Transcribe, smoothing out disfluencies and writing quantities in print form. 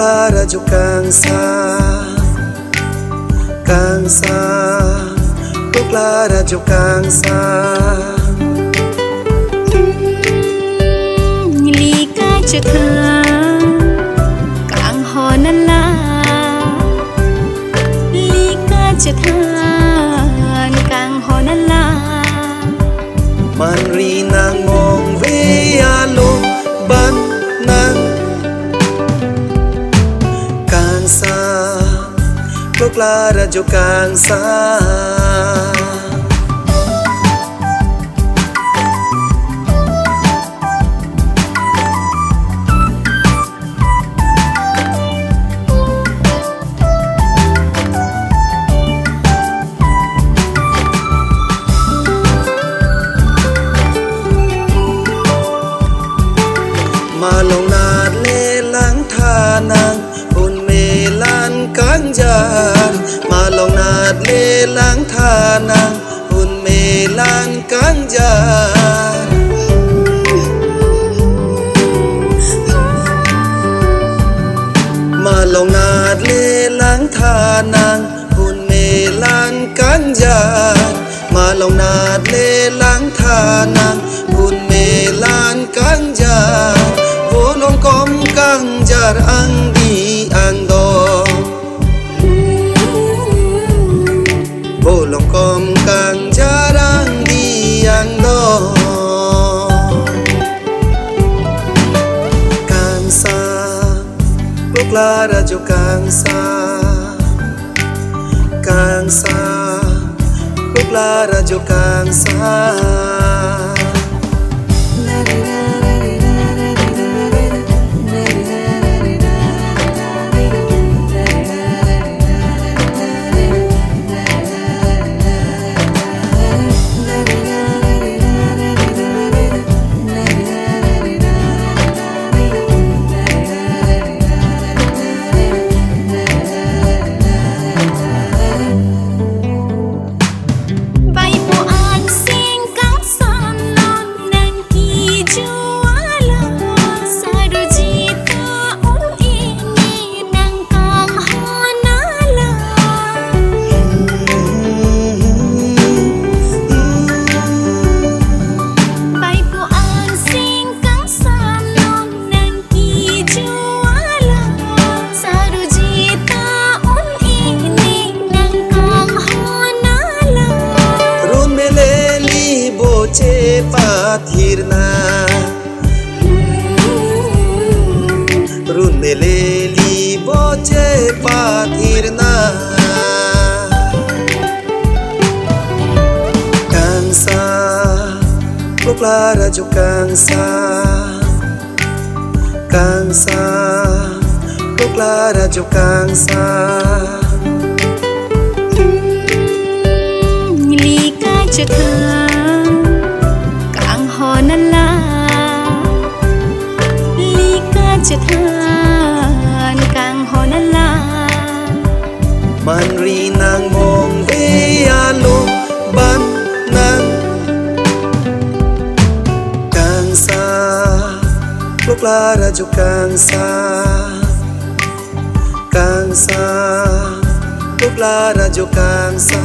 la rajo Kangsa lúc la rajo Kangsa lika chutha kang honan la lika chutha kang honan la man ri nang mong ve alo ban nang Kangsa lúc la rajo Kangsa malong nat le lang tha nang hun me lan kang jar malong nat le lang tha nang hun me lan kang jar malong nat le lang tha nang hun me lan kang jar malong nat le lang tha nang hun me lan kang jar volong kom kang jar ang di ang do volong kom kang jar ang di ang do Kangsa lúc la rajo Kangsa lúc la rajo Kangsa pathirna run meleli boche pathirna Kangsa lúc la rajo Kangsa lúc la rajo Kangsa lika chutha honan la lika chuthan kang honan la man ri nang mong ve alo ban nang Kangsa lúc la rajo Kangsa lúc la rajo Kangsa